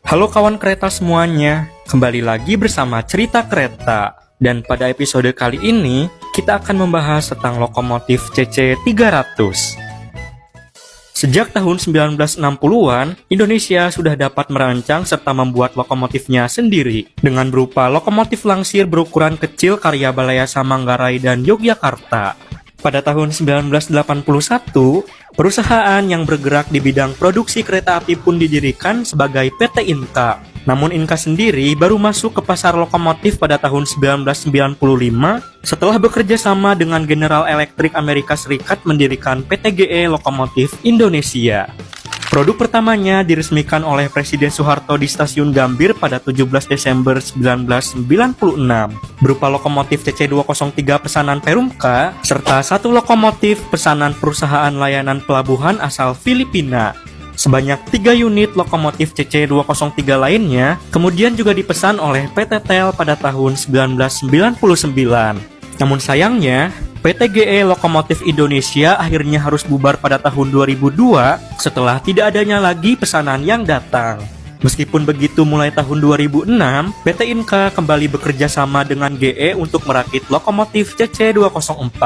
Halo kawan kereta semuanya, kembali lagi bersama Cerita Kereta. Dan pada episode kali ini, kita akan membahas tentang lokomotif CC300. Sejak tahun 1960-an, Indonesia sudah dapat merancang serta membuat lokomotifnya sendiri, dengan berupa lokomotif langsir berukuran kecil karya Balaiasa Manggarai dan Yogyakarta. Pada tahun 1981, perusahaan yang bergerak di bidang produksi kereta api pun didirikan sebagai PT Inka. Namun Inka sendiri baru masuk ke pasar lokomotif pada tahun 1995 setelah bekerja sama dengan General Electric Amerika Serikat mendirikan PT GE Lokomotif Indonesia. Produk pertamanya diresmikan oleh Presiden Soeharto di Stasiun Gambir pada 17 Desember 1996, berupa lokomotif CC203 pesanan Perumka, serta satu lokomotif pesanan perusahaan layanan pelabuhan asal Filipina. Sebanyak 3 unit lokomotif CC203 lainnya kemudian juga dipesan oleh PT TEL pada tahun 1999. Namun sayangnya, PT GE Lokomotif Indonesia akhirnya harus bubar pada tahun 2002 setelah tidak adanya lagi pesanan yang datang. Meskipun begitu, mulai tahun 2006, PT Inka kembali bekerja sama dengan GE untuk merakit lokomotif CC204.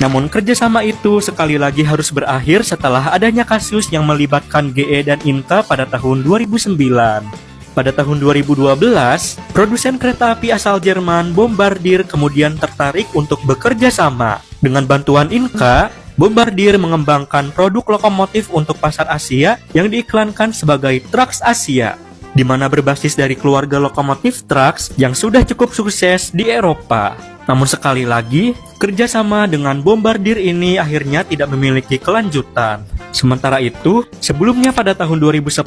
Namun kerjasama itu sekali lagi harus berakhir setelah adanya kasus yang melibatkan GE dan Inka pada tahun 2009. Pada tahun 2012, produsen kereta api asal Jerman Bombardier kemudian tertarik untuk bekerja sama. Dengan bantuan Inka, Bombardier mengembangkan produk lokomotif untuk pasar Asia yang diiklankan sebagai Trax Asia, di mana berbasis dari keluarga lokomotif Trax yang sudah cukup sukses di Eropa. Namun sekali lagi, kerjasama dengan Bombardier ini akhirnya tidak memiliki kelanjutan. Sementara itu, sebelumnya pada tahun 2010,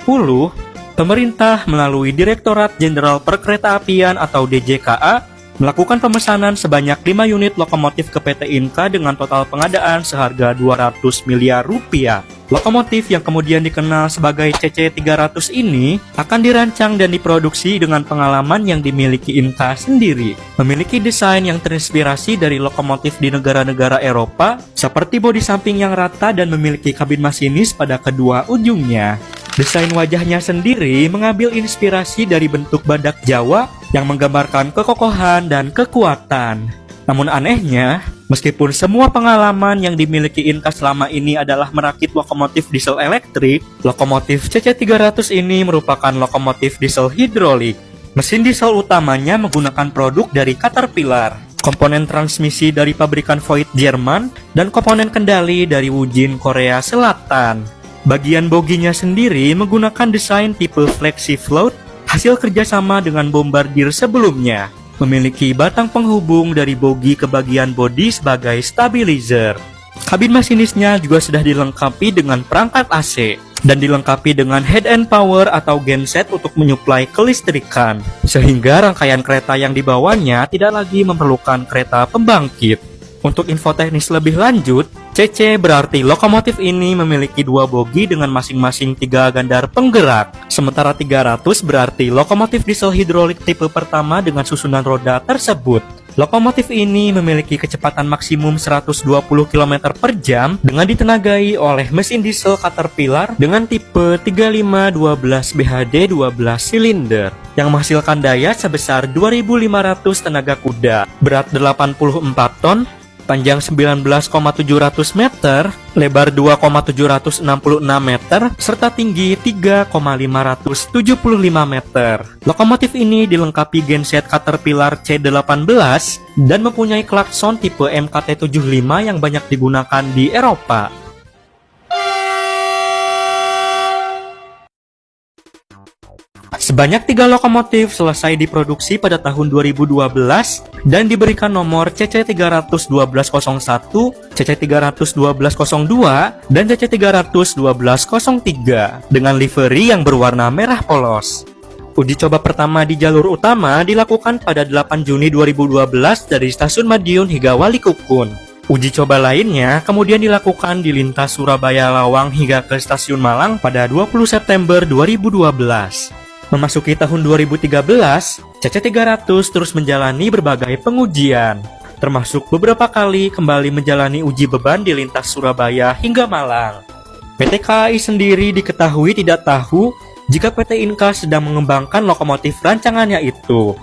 pemerintah melalui Direktorat Jenderal Perkeretaapian atau DJKA melakukan pemesanan sebanyak 5 unit lokomotif ke PT Inka dengan total pengadaan seharga 200 miliar rupiah. Lokomotif yang kemudian dikenal sebagai CC300 ini akan dirancang dan diproduksi dengan pengalaman yang dimiliki Inka sendiri. Memiliki desain yang terinspirasi dari lokomotif di negara-negara Eropa, seperti bodi samping yang rata dan memiliki kabin masinis pada kedua ujungnya. Desain wajahnya sendiri mengambil inspirasi dari bentuk badak Jawa yang menggambarkan kekokohan dan kekuatan. Namun anehnya, meskipun semua pengalaman yang dimiliki Inka selama ini adalah merakit lokomotif diesel elektrik, lokomotif CC300 ini merupakan lokomotif diesel hidrolik. Mesin diesel utamanya menggunakan produk dari Caterpillar, komponen transmisi dari pabrikan Voith Jerman, dan komponen kendali dari Wujin Korea Selatan. Bagian boginya sendiri menggunakan desain tipe Flexi Float, hasil kerjasama dengan Bombardier sebelumnya. Memiliki batang penghubung dari bogi ke bagian bodi sebagai stabilizer. Kabin masinisnya juga sudah dilengkapi dengan perangkat AC dan dilengkapi dengan head and power atau genset untuk menyuplai kelistrikan, sehingga rangkaian kereta yang dibawanya tidak lagi memerlukan kereta pembangkit. Untuk info teknis lebih lanjut, CC berarti lokomotif ini memiliki 2 bogi dengan masing-masing 3 gandar penggerak. Sementara 300 berarti lokomotif diesel hidrolik tipe pertama dengan susunan roda tersebut. Lokomotif ini memiliki kecepatan maksimum 120 km per jam dengan ditenagai oleh mesin diesel Caterpillar dengan tipe 3512 BHD 12 silinder yang menghasilkan daya sebesar 2.500 tenaga kuda, berat 84 ton, panjang 19,700 meter, lebar 2,766 meter, serta tinggi 3,575 meter. Lokomotif ini dilengkapi genset Caterpillar C18 dan mempunyai klakson tipe MKT75 yang banyak digunakan di Eropa. Sebanyak 3 lokomotif selesai diproduksi pada tahun 2012 dan diberikan nomor CC300-1201, CC300-1202, dan CC300-1203 dengan livery yang berwarna merah polos. Uji coba pertama di jalur utama dilakukan pada 8 Juni 2012 dari Stasiun Madiun hingga Walikukun. Uji coba lainnya kemudian dilakukan di lintas Surabaya Lawang hingga ke Stasiun Malang pada 20 September 2012. Memasuki tahun 2013, CC300 terus menjalani berbagai pengujian, termasuk beberapa kali kembali menjalani uji beban di lintas Surabaya hingga Malang. PT KAI sendiri diketahui tidak tahu jika PT Inka sedang mengembangkan lokomotif rancangannya itu.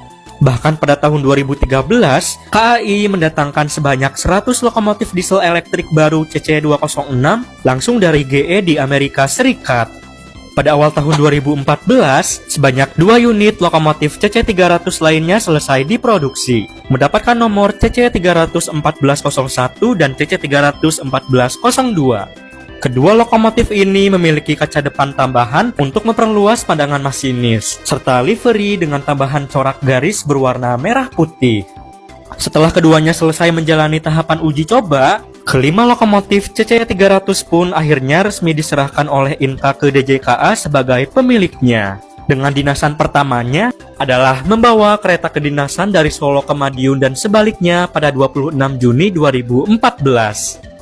Bahkan pada tahun 2013, KAI mendatangkan sebanyak 100 lokomotif diesel elektrik baru CC206 langsung dari GE di Amerika Serikat. Pada awal tahun 2014, sebanyak 2 unit lokomotif CC300 lainnya selesai diproduksi, mendapatkan nomor CC31401 dan CC31402. Kedua lokomotif ini memiliki kaca depan tambahan untuk memperluas pandangan masinis, serta livery dengan tambahan corak garis berwarna merah putih. Setelah keduanya selesai menjalani tahapan uji coba, kelima lokomotif CC300 pun akhirnya resmi diserahkan oleh Inka ke DJKA sebagai pemiliknya. Dengan dinasan pertamanya adalah membawa kereta kedinasan dari Solo ke Madiun dan sebaliknya pada 26 Juni 2014.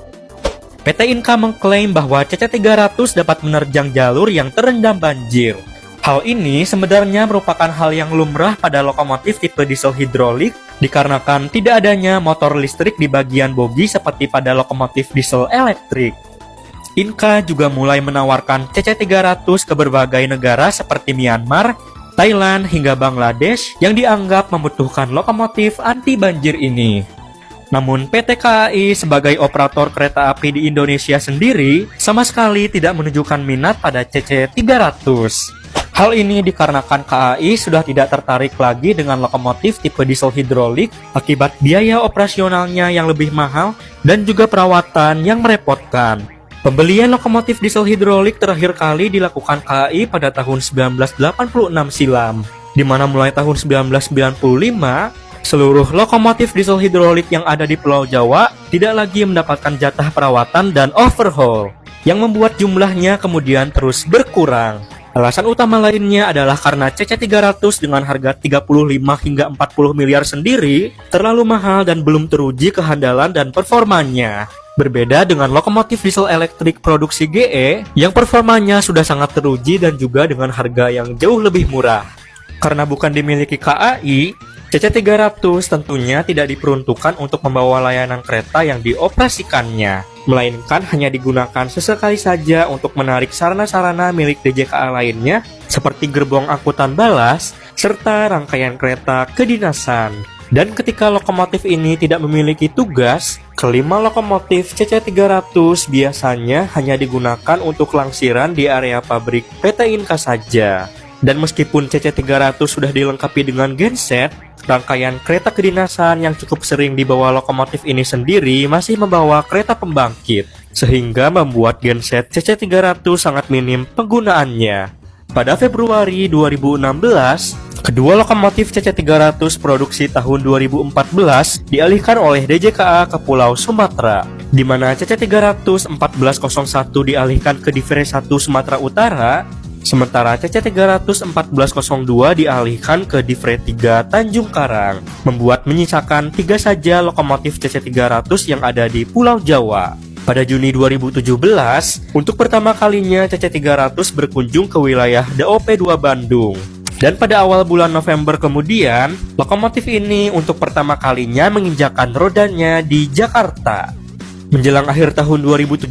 PT Inka mengklaim bahwa CC300 dapat menerjang jalur yang terendam banjir. Hal ini sebenarnya merupakan hal yang lumrah pada lokomotif tipe diesel hidrolik dikarenakan tidak adanya motor listrik di bagian bogi seperti pada lokomotif diesel elektrik. Inka juga mulai menawarkan CC300 ke berbagai negara seperti Myanmar, Thailand, hingga Bangladesh yang dianggap membutuhkan lokomotif anti banjir ini. Namun PT KAI sebagai operator kereta api di Indonesia sendiri sama sekali tidak menunjukkan minat pada CC300. Hal ini dikarenakan KAI sudah tidak tertarik lagi dengan lokomotif tipe diesel hidrolik akibat biaya operasionalnya yang lebih mahal dan juga perawatan yang merepotkan. Pembelian lokomotif diesel hidrolik terakhir kali dilakukan KAI pada tahun 1986 silam, di mana mulai tahun 1995 seluruh lokomotif diesel hidrolik yang ada di Pulau Jawa tidak lagi mendapatkan jatah perawatan dan overhaul, yang membuat jumlahnya kemudian terus berkurang. Alasan utama lainnya adalah karena CC300 dengan harga 35 hingga 40 miliar sendiri terlalu mahal dan belum teruji kehandalan dan performanya. Berbeda dengan lokomotif diesel elektrik produksi GE yang performanya sudah sangat teruji dan juga dengan harga yang jauh lebih murah. Karena bukan dimiliki KAI, CC300 tentunya tidak diperuntukkan untuk membawa layanan kereta yang dioperasikannya, melainkan hanya digunakan sesekali saja untuk menarik sarana-sarana milik DJKA lainnya seperti gerbong angkutan balas serta rangkaian kereta kedinasan. Dan ketika lokomotif ini tidak memiliki tugas, kelima lokomotif CC300 biasanya hanya digunakan untuk langsiran di area pabrik PT Inka saja. Dan meskipun CC300 sudah dilengkapi dengan genset, rangkaian kereta kedinasan yang cukup sering dibawa lokomotif ini sendiri masih membawa kereta pembangkit, sehingga membuat genset CC300 sangat minim penggunaannya. Pada Februari 2016, kedua lokomotif CC300 produksi tahun 2014 dialihkan oleh DJKA ke Pulau Sumatera, di mana CC300 1401 dialihkan ke Divre 1 Sumatera Utara, sementara CC300 1402 dialihkan ke Divre 3 Tanjung Karang, membuat menyisakan 3 saja lokomotif CC300 yang ada di Pulau Jawa. Pada Juni 2017, untuk pertama kalinya CC300 berkunjung ke wilayah DOP 2 Bandung. Dan pada awal bulan November kemudian, lokomotif ini untuk pertama kalinya menginjakan rodanya di Jakarta. Menjelang akhir tahun 2017,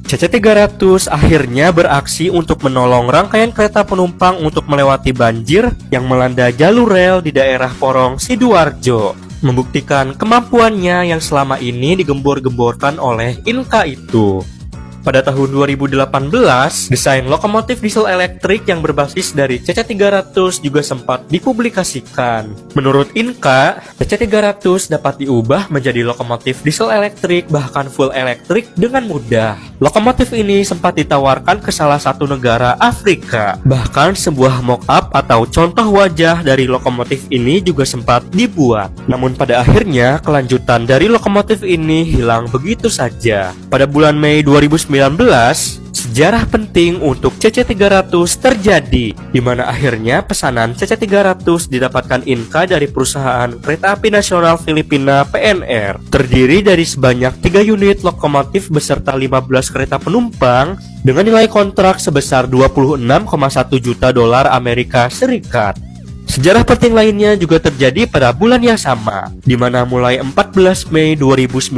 CC300 akhirnya beraksi untuk menolong rangkaian kereta penumpang untuk melewati banjir yang melanda jalur rel di daerah Porong Sidoarjo, membuktikan kemampuannya yang selama ini digembor-gemborkan oleh Inka itu. Pada tahun 2018, desain lokomotif diesel elektrik yang berbasis dari CC300 juga sempat dipublikasikan. Menurut Inka, CC300 dapat diubah menjadi lokomotif diesel elektrik bahkan full elektrik dengan mudah. Lokomotif ini sempat ditawarkan ke salah satu negara Afrika. Bahkan sebuah mock-up atau contoh wajah dari lokomotif ini juga sempat dibuat. Namun pada akhirnya, kelanjutan dari lokomotif ini hilang begitu saja. Pada bulan Mei 2019, sejarah penting untuk CC300 terjadi, di mana akhirnya pesanan CC300 didapatkan Inka dari perusahaan Kereta Api Nasional Filipina PNR, terdiri dari sebanyak 3 unit lokomotif beserta 15 kereta penumpang dengan nilai kontrak sebesar $26,1 juta Amerika Serikat. Sejarah penting lainnya juga terjadi pada bulan yang sama, di mana mulai 14 Mei 2019,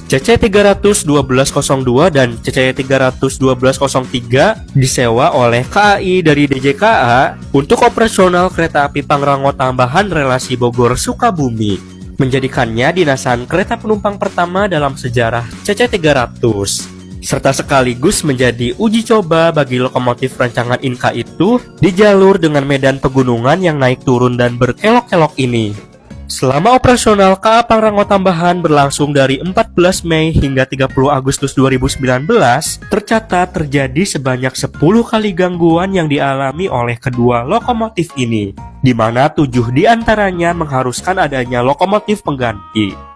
CC31202 dan CC31203 disewa oleh KAI dari DJKA untuk operasional kereta api Pangrango tambahan relasi Bogor-Sukabumi, menjadikannya dinasan kereta penumpang pertama dalam sejarah CC300. Serta sekaligus menjadi uji coba bagi lokomotif rancangan Inka itu di jalur dengan medan pegunungan yang naik turun dan berkelok-kelok ini. Selama operasional KA Pangrango tambahan berlangsung dari 14 Mei hingga 30 Agustus 2019, tercatat terjadi sebanyak 10 kali gangguan yang dialami oleh kedua lokomotif ini, di mana 7 diantaranya mengharuskan adanya lokomotif pengganti.